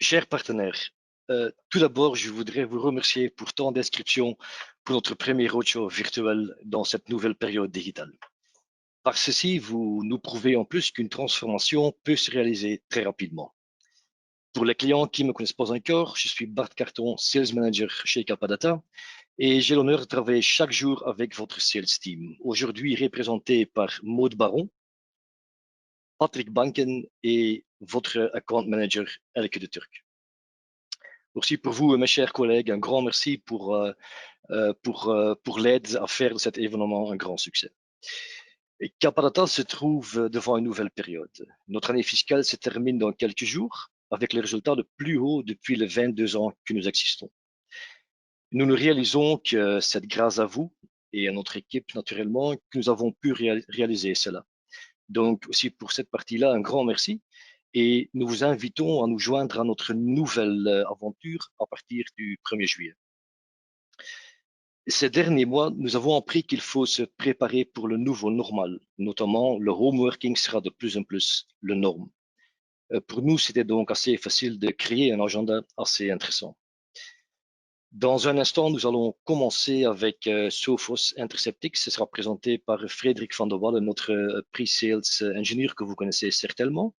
Chers partenaires, tout d'abord, je voudrais vous remercier pour tant d'inscriptions pour notre premier roadshow virtuel dans cette nouvelle période digitale. Par ceci, vous nous prouvez en plus qu'une transformation peut se réaliser très rapidement. Pour les clients qui ne me connaissent pas encore, je suis Bart Carton, Sales Manager chez Capadata, et j'ai l'honneur de travailler chaque jour avec votre Sales Team, aujourd'hui représenté par Maud Baron, Patrick Banken et votre Account Manager Elke de Turk. Aussi pour vous, mes chers collègues, un grand merci pour l'aide à faire de cet événement un grand succès. Et Capadata se trouve devant une nouvelle période. Notre année fiscale se termine dans quelques jours avec les résultats le plus haut depuis les 22 ans que nous existons. Nous nous réalisons que c'est grâce à vous et à notre équipe, naturellement, que nous avons pu réaliser cela. Donc, aussi pour cette partie-là, un grand merci. Et nous vous invitons à nous joindre à notre nouvelle aventure à partir du 1er juillet. Ces derniers mois, nous avons appris qu'il faut se préparer pour le nouveau normal, notamment le home working sera de plus en plus le norme. Pour nous, c'était donc assez facile de créer un agenda assez intéressant. Dans un instant, nous allons commencer avec Sophos Interceptics. Ce sera présenté par Frédéric Van der Wallen, notre pre-sales engineer que vous connaissez certainement.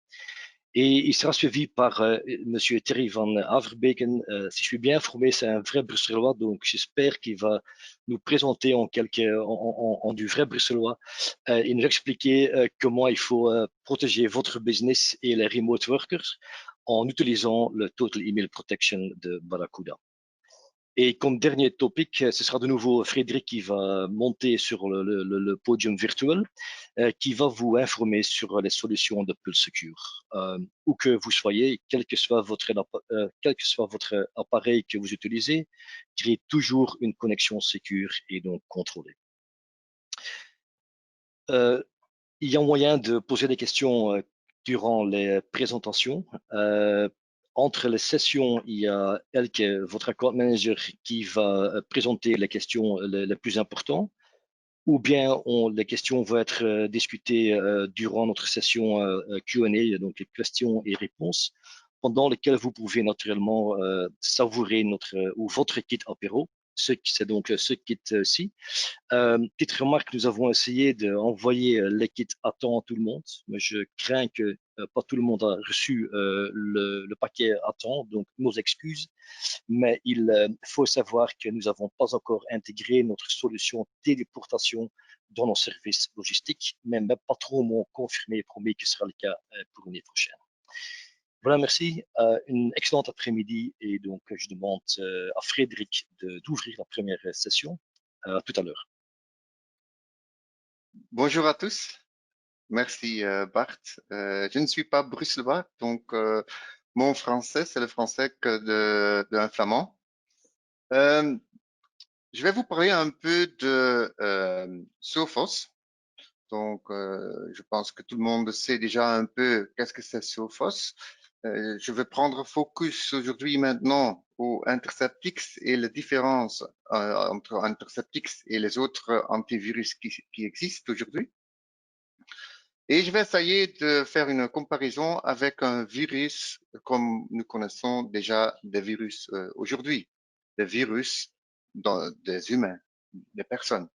Et il sera suivi par Monsieur Thierry van Averbeken. Si je suis bien informé, c'est un vrai Bruxellois, donc j'espère qu'il va nous présenter en du vrai Bruxellois et nous expliquer comment il faut protéger votre business et les remote workers en utilisant le Total Email Protection de Barracuda. Et comme dernier topic, ce sera de nouveau Frédéric qui va monter sur le podium virtuel, qui va vous informer sur les solutions de Pulse Secure. Où que vous soyez, quel que soit votre appareil que vous utilisez, créez toujours une connexion sécure et donc contrôlée. Il y a moyen de poser des questions durant les présentations. Entre les sessions, il y a Elke, votre account manager, qui va présenter les questions les plus importantes, ou bien les questions vont être discutées durant notre session Q&A, donc les questions et réponses, pendant lesquelles vous pouvez naturellement savourer ou votre kit apéro. C'est donc ce kit-ci. Petite remarque, nous avons essayé d'envoyer les kits à temps à tout le monde, mais je crains que pas tout le monde a reçu le paquet à temps, donc nos excuses. Mais il faut savoir que nous n'avons pas encore intégré notre solution téléportation dans nos services logistiques, mais mes patrons m'ont confirmé et promis que ce sera le cas pour l'année prochaine. Voilà, merci. Une excellente après-midi et donc je demande à Frédéric d'ouvrir la première session. À tout à l'heure. Bonjour à tous. Merci Bart. Je ne suis pas bruxellois, donc mon français, c'est le français que d'un flamand. Je vais vous parler un peu de Sophos. Donc, je pense que tout le monde sait déjà un peu qu'est-ce que c'est Sophos. Je vais prendre focus aujourd'hui maintenant au Interceptix et la différence entre Interceptix et les autres antivirus qui existent aujourd'hui. Et je vais essayer de faire une comparaison avec un virus comme nous connaissons déjà des virus aujourd'hui, des virus des humains, des personnes.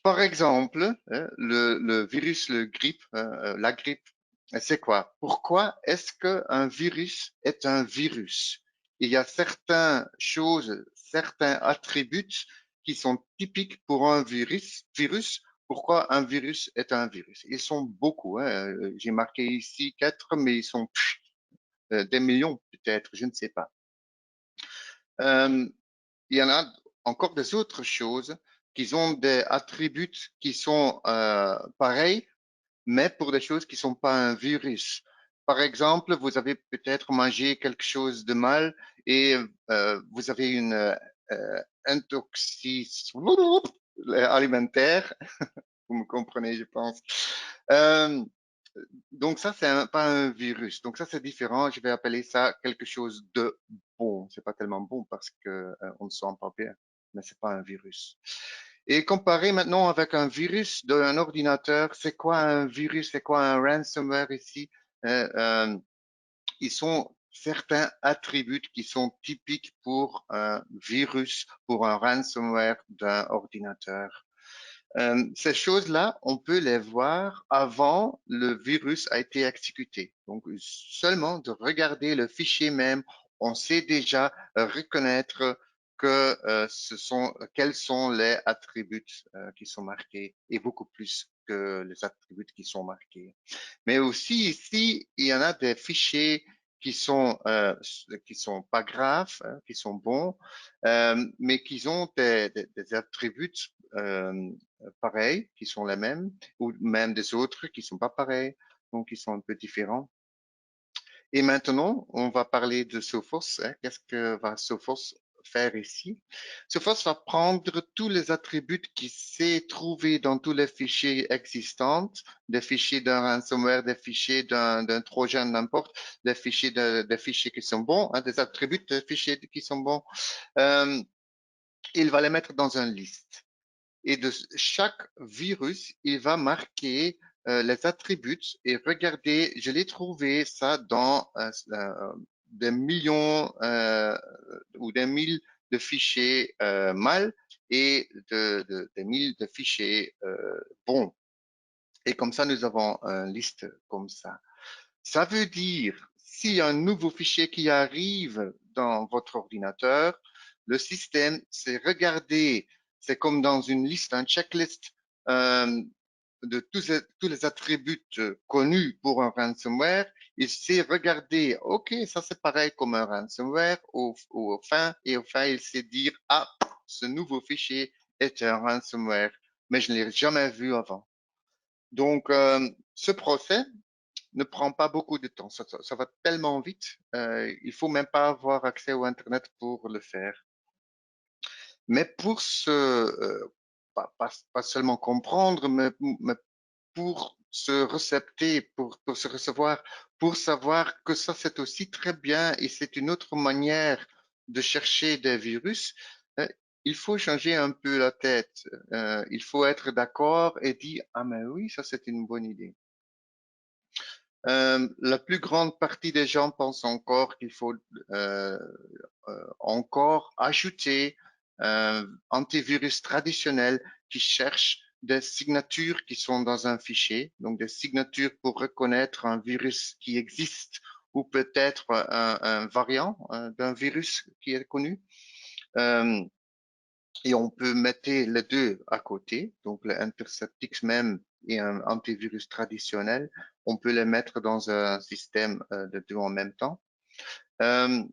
Par exemple, le virus, la grippe, c'est quoi? Pourquoi est-ce qu'un virus est un virus? Il y a certaines choses, certains attributs qui sont typiques pour un virus. Pourquoi un virus est un virus? Ils sont beaucoup. Hein. J'ai marqué ici 4, mais ils sont des millions peut-être, je ne sais pas. Il y en a encore des autres choses qui ont des attributs qui sont pareils, mais pour des choses qui ne sont pas un virus. Par exemple, vous avez peut-être mangé quelque chose de mal et vous avez une intoxication alimentaire. Vous me comprenez, je pense. Donc ça, c'est pas un virus. Donc ça, c'est différent. Je vais appeler ça quelque chose de bon. C'est pas tellement bon parce que on ne sent pas bien, mais c'est pas un virus. Et comparé maintenant avec un virus d'un ordinateur, c'est quoi un virus? C'est quoi un ransomware ici? Ils sont certains attributs qui sont typiques pour un virus, pour un ransomware d'un ordinateur. Ces choses-là, on peut les voir avant le virus a été exécuté. Donc, seulement de regarder le fichier même, on sait déjà reconnaître que quels sont les attributs qui sont marqués et beaucoup plus que les attributs qui sont marqués. Mais aussi ici, il y en a des fichiers qui sont pas graves, hein, qui sont bons, mais qui ont des attributs euh, pareils, qui sont les mêmes, ou même des autres qui sont pas pareils, donc qui sont un peu différents. Et maintenant, on va parler de Sophos. Hein. Qu'est-ce que va Sophos faire ici? Sophos va prendre tous les attributs qui s'est trouvé dans tous les fichiers existants, des fichiers d'un ransomware, des fichiers d'un trojan, n'importe, des fichiers qui sont bons, hein, des attributs de fichiers qui sont bons. Euh, il va les mettre dans une liste. Et de chaque virus, il va marquer les attributs et regardez, je l'ai trouvé ça dans des millions ou des mille de fichiers mal et des mille de fichiers bons. Et comme ça, nous avons une liste comme ça. Ça veut dire, s'il y a un nouveau fichier qui arrive dans votre ordinateur, le système, c'est regarder, c'est comme dans une liste, un checklist euh, de tous les attributs connus pour un ransomware. Il sait regarder, OK, ça c'est pareil comme un ransomware, au fin, il sait dire, ah, ce nouveau fichier est un ransomware, mais je ne l'ai jamais vu avant. Donc, ce procès, ne prend pas beaucoup de temps. Ça va tellement vite. Il faut même pas avoir accès au Internet pour le faire. Mais pour pas seulement comprendre, mais pour se récepter, pour se recevoir, pour savoir que ça c'est aussi très bien et c'est une autre manière de chercher des virus, euh, il faut changer un peu la tête. Il faut être d'accord et dire, ah mais oui, ça c'est une bonne idée. La plus grande partie des gens pensent encore qu'il faut euh, encore ajouter un antivirus traditionnel qui cherche des signatures qui sont dans un fichier, donc des signatures pour reconnaître un virus qui existe ou peut-être un variant d'un virus qui est connu. Euh, et on peut mettre les deux à côté, donc le Interceptix même et un antivirus traditionnel, on peut les mettre dans un système de deux en même temps. Euh,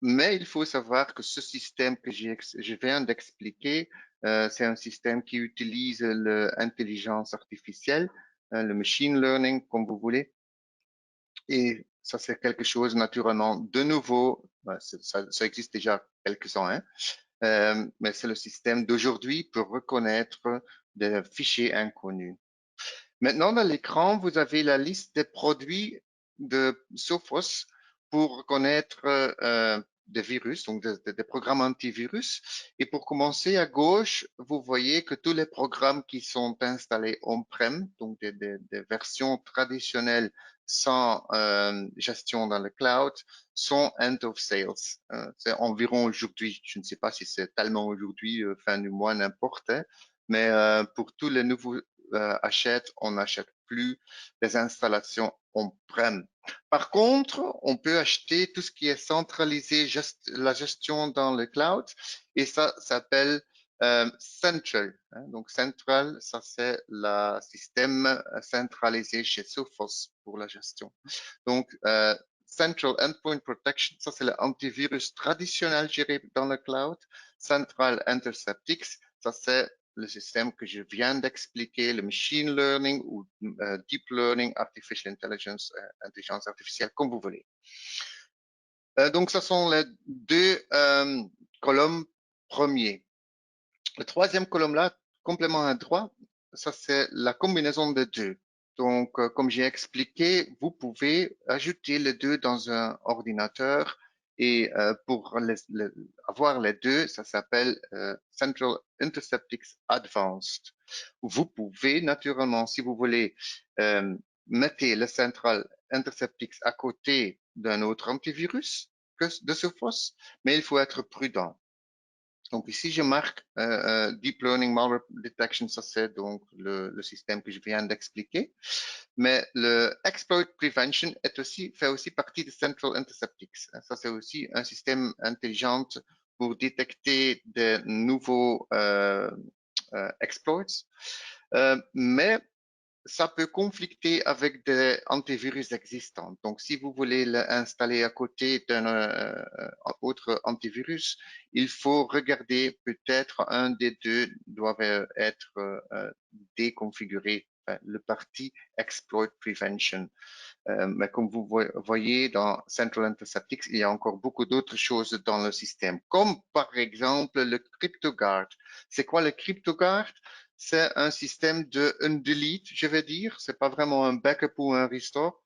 mais il faut savoir que ce système que je viens d'expliquer, c'est un système qui utilise l'intelligence artificielle, le machine learning, comme vous voulez. Et ça, c'est quelque chose naturellement de nouveau. Ça existe déjà quelques-uns, hein, mais c'est le système d'aujourd'hui pour reconnaître des fichiers inconnus. Maintenant, dans l'écran, vous avez la liste des produits de Sophos pour reconnaître des virus, donc des programmes antivirus. Et pour commencer, à gauche, vous voyez que tous les programmes qui sont installés on-prem, donc des versions traditionnelles sans gestion dans le cloud, sont end of sales. C'est environ aujourd'hui, je ne sais pas si c'est tellement aujourd'hui, fin du mois, n'importe, hein, mais pour tous les nouveaux on n'achète plus les installations on-prem. Par contre, on peut acheter tout ce qui est centralisé, la gestion dans le cloud, et ça s'appelle Central. Hein. Donc Central, ça c'est le système centralisé chez Sophos pour la gestion. Donc Central Endpoint Protection, ça c'est l'antivirus traditionnel géré dans le cloud. Central Interceptix, ça c'est le système que je viens d'expliquer, le machine learning ou deep learning, artificial intelligence, intelligence artificielle, comme vous voulez. Donc, ce sont les deux colonnes premiers. Le troisième colonne-là, complément à droite, ça c'est la combinaison des deux. Donc, comme j'ai expliqué, vous pouvez ajouter les deux dans un ordinateur et pour avoir les deux, ça s'appelle Central Interceptix Advanced. Vous pouvez naturellement, si vous voulez, mettre le Central Interceptix à côté d'un autre antivirus que de Sophos, mais il faut être prudent. Donc ici, je marque Deep Learning Malware Detection, ça c'est donc le système que je viens d'expliquer. Mais le Exploit Prevention fait aussi partie de Central Interceptics. Ça c'est aussi un système intelligent pour détecter de nouveaux exploits. Mais ça peut conflicter avec des antivirus existants. Donc, si vous voulez l'installer à côté d'un autre antivirus, il faut regarder peut-être un des deux doit être déconfiguré, le parti Exploit Prevention. Mais comme vous voyez dans Central Interceptics, il y a encore beaucoup d'autres choses dans le système, comme par exemple le CryptoGuard. C'est quoi le CryptoGuard? C'est un système de un delete, je vais dire. C'est pas vraiment un backup ou un restore.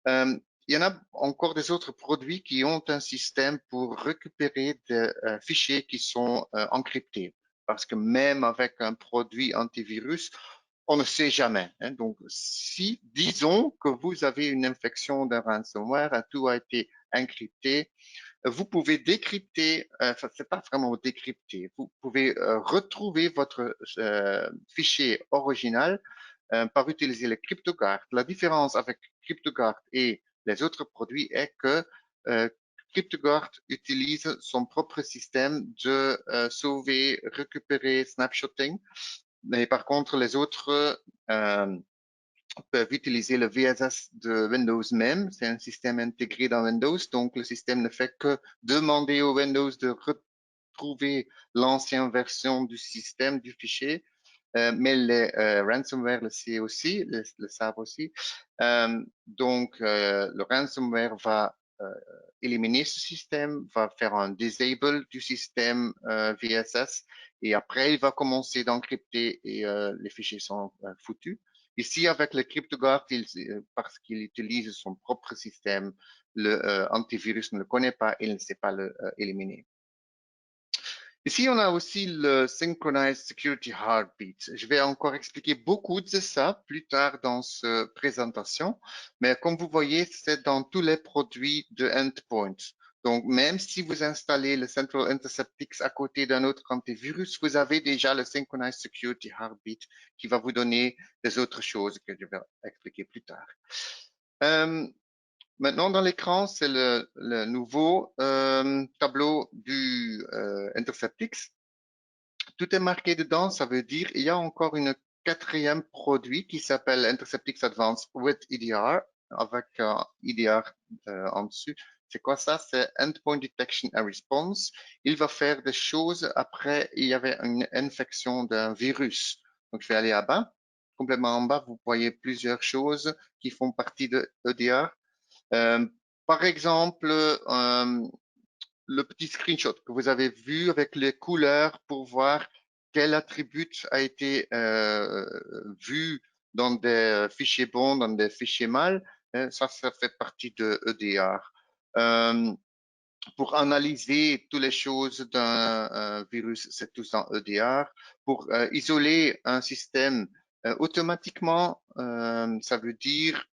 Il y en a encore des autres produits qui ont un système pour récupérer des fichiers qui sont encryptés. Parce que même avec un produit antivirus, on ne sait jamais. Hein. Donc, si, disons que vous avez une infection d'un ransomware, tout a été encrypté, vous pouvez décrypter, enfin, c'est pas vraiment décrypter, vous pouvez retrouver votre fichier original par utiliser le CryptoGuard. La différence avec CryptoGuard et les autres produits est que CryptoGuard utilise son propre système de sauver, récupérer, snapshotting. Mais par contre, les autres peuvent utiliser le VSS de Windows même. C'est un système intégré dans Windows, donc le système ne fait que demander au Windows de retrouver l'ancienne version du système, du fichier. Mais les ransomware le sait aussi, le savent aussi. Donc, le ransomware va éliminer ce système, va faire un disable du système VSS et après il va commencer d'encrypter et les fichiers sont foutus. Ici, avec le CryptoGuard, parce qu'il utilise son propre système, le antivirus ne le connaît pas et il ne sait pas l'éliminer. Ici, on a aussi le Synchronized Security Heartbeat. Je vais encore expliquer beaucoup de ça plus tard dans cette présentation, mais comme vous voyez, c'est dans tous les produits de Endpoint. Donc, même si vous installez le Central Interceptics à côté d'un autre antivirus, vous avez déjà le Synchronized Security Heartbeat qui va vous donner des autres choses que je vais expliquer plus tard. Maintenant, dans l'écran, c'est le nouveau tableau du Interceptix. Tout est marqué dedans, ça veut dire il y a encore une quatrième produit qui s'appelle Interceptix Advanced with EDR, avec EDR en dessus. C'est quoi ça? C'est Endpoint Detection and Response. Il va faire des choses après il y avait une infection d'un virus. Donc, je vais aller à bas. Complètement en bas, vous voyez plusieurs choses qui font partie de EDR. Par exemple, le petit screenshot que vous avez vu avec les couleurs pour voir quel attribut a été vu dans des fichiers bons, dans des fichiers mal, ça fait partie de EDR. Pour analyser toutes les choses d'un virus, c'est tout en EDR. Pour isoler un système automatiquement, ça veut dire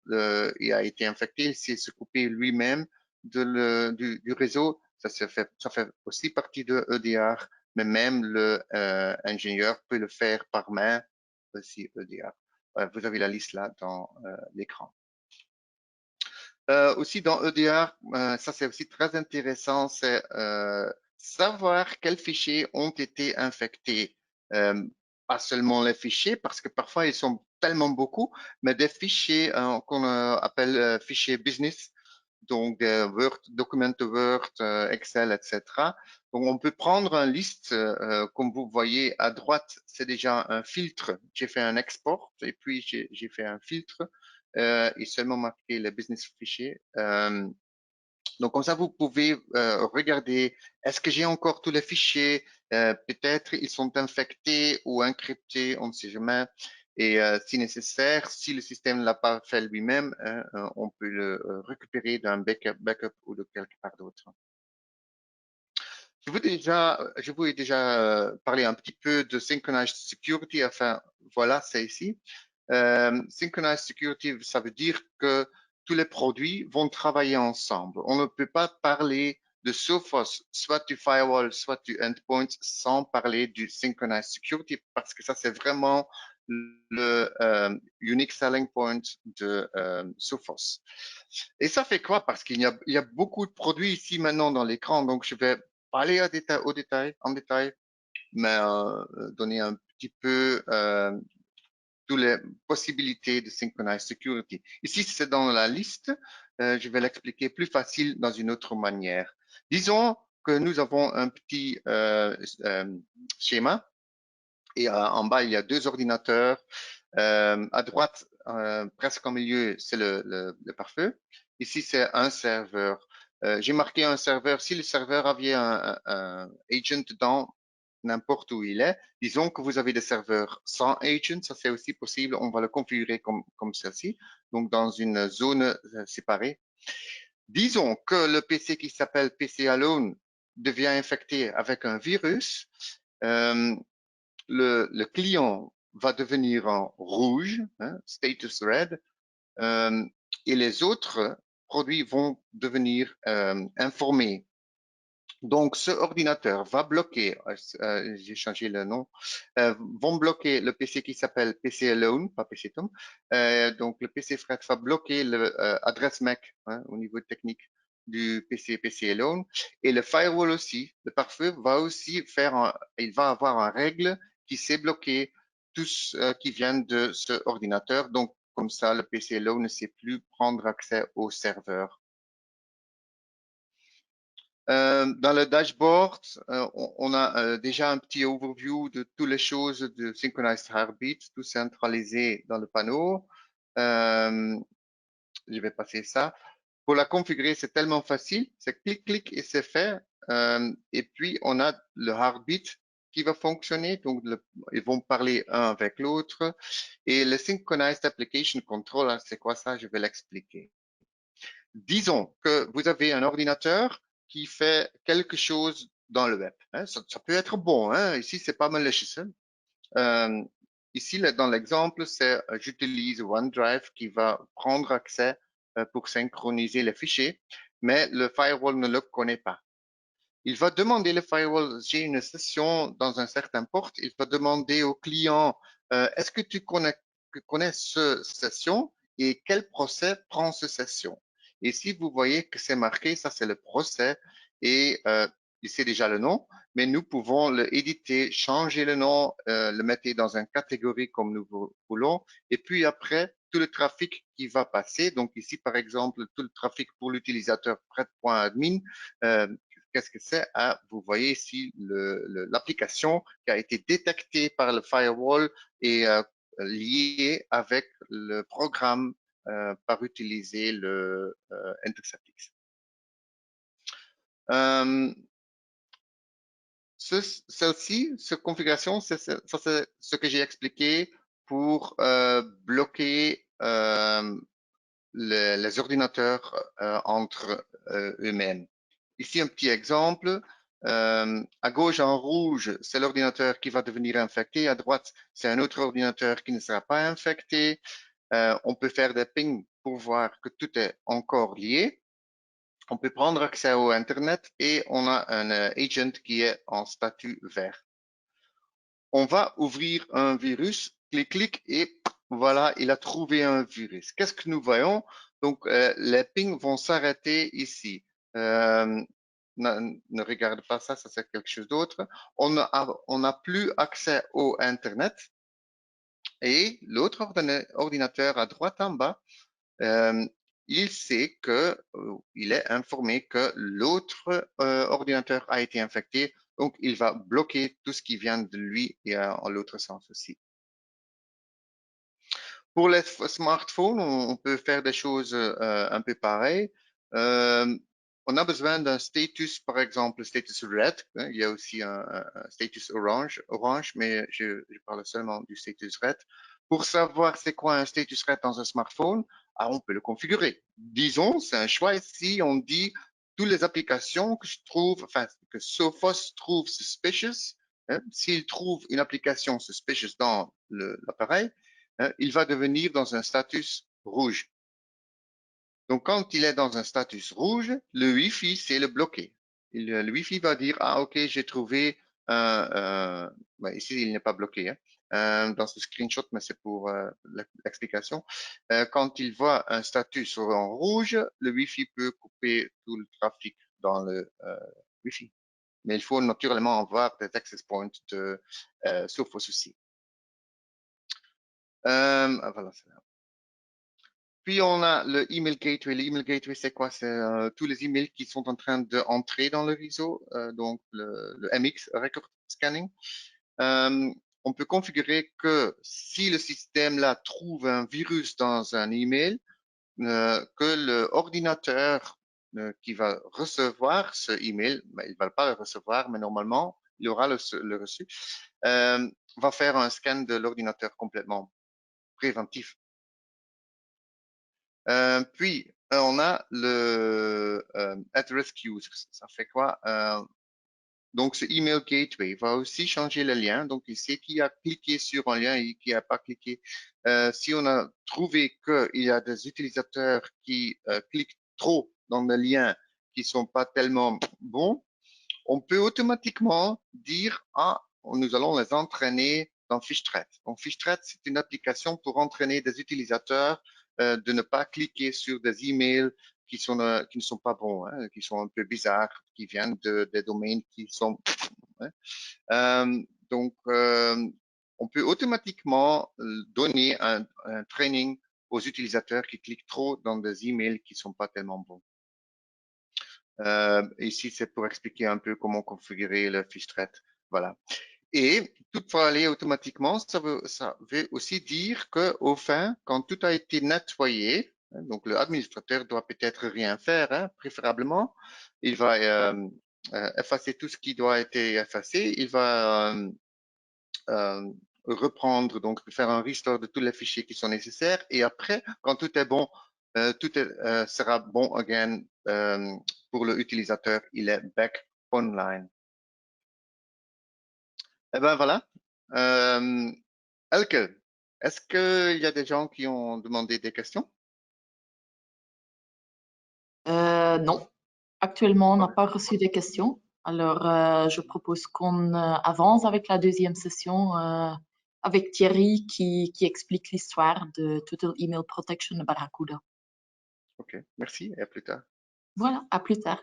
il a été infecté, il s'est coupé lui-même du réseau. Ça fait aussi partie de EDR, mais même le ingénieur peut le faire par main, aussi EDR. Vous avez la liste là dans l'écran. Aussi dans EDR, ça c'est aussi très intéressant, c'est savoir quels fichiers ont été infectés. Pas seulement les fichiers, parce que parfois ils sont tellement beaucoup, mais des fichiers qu'on appelle fichiers business, donc Word, documents Word, Excel, etc. Donc on peut prendre une liste, comme vous voyez à droite, c'est déjà un filtre. J'ai fait un export et puis j'ai fait un filtre et seulement marquer les business fichiers. Donc comme ça, vous pouvez regarder, est-ce que j'ai encore tous les fichiers? Peut-être ils sont infectés ou encryptés, on ne sait jamais. Et si nécessaire, si le système ne l'a pas fait lui-même, on peut le récupérer d'un backup ou de quelque part d'autre. Je vous ai déjà parlé un petit peu de Synchronized Security. Enfin, voilà, c'est ici. Synchronized Security, ça veut dire que tous les produits vont travailler ensemble. On ne peut pas parler de Sophos, soit du firewall, soit du endpoint, sans parler du synchronized security, parce que ça, c'est vraiment le unique selling point de Sophos. Et ça fait quoi? Parce qu'il y a beaucoup de produits ici maintenant dans l'écran, donc je vais pas aller en détail, mais donner un petit peu toutes les possibilités de synchronized security. Ici, c'est dans la liste. Je vais l'expliquer plus facile dans une autre manière. Disons que nous avons un petit schéma et en bas, il y a deux ordinateurs. À droite, presque au milieu, c'est le pare-feu. Ici, c'est un serveur. J'ai marqué un serveur. Si le serveur avait un agent dans n'importe où il est, disons que vous avez des serveurs sans agent, ça c'est aussi possible. On va le configurer comme ceci, donc dans une zone séparée. Disons que le PC qui s'appelle PC Alone devient infecté avec un virus. Euh, le client va devenir en rouge, hein, status red, euh, et les autres produits vont devenir informés. Donc, ce ordinateur va bloquer, j'ai changé le nom, vont bloquer le PC qui s'appelle PC Alone, pas PC Tom. Donc, le PC Fred va bloquer l'adresse MAC hein, au niveau technique du PC Alone. Et le firewall aussi, le pare-feu va aussi il va avoir un règle qui sait bloquer tout ce qui vient de ce ordinateur. Donc, comme ça, le PC Alone ne sait plus prendre accès au serveur. Dans le dashboard, on a déjà un petit overview de toutes les choses de Synchronized Heartbeat, tout centralisé dans le panneau. Euh, je vais passer ça. Pour la configurer, c'est tellement facile. C'est clic, clic et c'est fait. Et puis, on a le Heartbeat qui va fonctionner. Donc, ils vont parler un avec l'autre. Et le Synchronized Application Controller, c'est quoi ça? Je vais l'expliquer. Disons que vous avez un ordinateur qui fait quelque chose dans le web. Hein, ça peut être bon. Hein, ici, c'est pas malicious. Euh, ici, dans l'exemple, c'est j'utilise OneDrive qui va prendre accès pour synchroniser les fichiers, mais le firewall ne le connaît pas. Il va demander le firewall, j'ai une session dans un certain port, il va demander au client, est-ce que tu connais ce session et quel procès prend ce session? Et si vous voyez que c'est marqué, ça c'est le procès et il sait déjà le nom, mais nous pouvons le éditer, changer le nom, le mettre dans une catégorie comme nous voulons. Et puis après, tout le trafic qui va passer, donc ici par exemple, tout le trafic pour l'utilisateur prêt.admin, qu'est-ce que c'est? Ah, vous voyez ici l'application qui a été détectée par le firewall et liée avec le programme par utiliser le InterceptX. Celle-ci, cette configuration, ça c'est ce que j'ai expliqué pour bloquer les ordinateurs entre eux-mêmes. Ici, un petit exemple. À gauche, en rouge, c'est l'ordinateur qui va devenir infecté. À droite, c'est un autre ordinateur qui ne sera pas infecté. On peut faire des pings pour voir que tout est encore lié. On peut prendre accès au Internet et on a un agent qui est en statut vert. On va ouvrir un virus, clic, clic, et voilà, il a trouvé un virus. Qu'est-ce que nous voyons? Donc, les pings vont s'arrêter ici. Ne regarde pas ça, ça c'est quelque chose d'autre. On n'a plus accès au Internet. Et l'autre ordinateur à droite en bas, il sait que, il est informé que l'autre ordinateur a été infecté, donc il va bloquer tout ce qui vient de lui et en l'autre sens aussi. Pour les smartphones, on peut faire des choses un peu pareilles. On a besoin d'un status, par exemple, status red. Hein, il y a aussi un status orange, mais je parle seulement du status red. Pour savoir c'est quoi un status red dans un smartphone, on peut le configurer. Disons, c'est un choix ici, on dit toutes les applications que je trouve, enfin, que Sophos trouve suspicious. Hein, s'il trouve une application suspicious dans l'appareil, il va devenir dans un status rouge. Donc, quand il est dans un status rouge, le Wi-Fi, c'est le bloqué. Le Wi-Fi va dire, ah, ok, j'ai trouvé ici, il n'est pas bloqué dans ce screenshot, mais c'est pour l'explication. Quand il voit un statut en rouge, le Wi-Fi peut couper tout le trafic dans le Wi-Fi. Mais il faut naturellement avoir des access points de Sophos aussi. Voilà, puis on a le email gateway. Le email gateway, c'est quoi? C'est tous les emails qui sont en train d'entrer dans le réseau, donc le MX Record Scanning. Euh, on peut configurer que si le système là trouve un virus dans un email, que l'ordinateur qui va recevoir ce email, ben, il va pas le recevoir, mais normalement, il aura le reçu, va faire un scan de l'ordinateur complètement préventif. Puis, on a le address queue. Ça fait quoi? Donc, ce email gateway va aussi changer le lien. Donc, il sait qui a cliqué sur un lien et qui n'a pas cliqué. Si on a trouvé qu'il y a des utilisateurs qui cliquent trop dans des liens qui sont pas tellement bons, on peut automatiquement dire, ah, nous allons les entraîner dans Fishthread. Donc, Fishthread, c'est une application pour entraîner des utilisateurs de ne pas cliquer sur des emails qui ne sont pas bons, qui sont un peu bizarres, qui viennent des domaines qui sont... Hein. On peut automatiquement donner un training aux utilisateurs qui cliquent trop dans des emails qui ne sont pas tellement bons. Ici, c'est pour expliquer un peu comment configurer le Fishthread. Voilà. Et tout va aller automatiquement. Ça veut aussi dire que, au fin, quand tout a été nettoyé, donc l'administrateur doit peut-être rien faire, préférablement. Il va effacer tout ce qui doit être effacé. Il va reprendre, donc faire un restore de tous les fichiers qui sont nécessaires. Et après, quand tout est bon, sera bon again pour l'utilisateur. Il est back online. Eh ben voilà. Elke, est-ce qu'il y a des gens qui ont demandé des questions? Non, actuellement, on n'a pas reçu de questions. Alors, je propose qu'on avance avec la deuxième session avec Thierry qui explique l'histoire de Total Email Protection de Barracuda. Ok, merci et à plus tard. Voilà, à plus tard.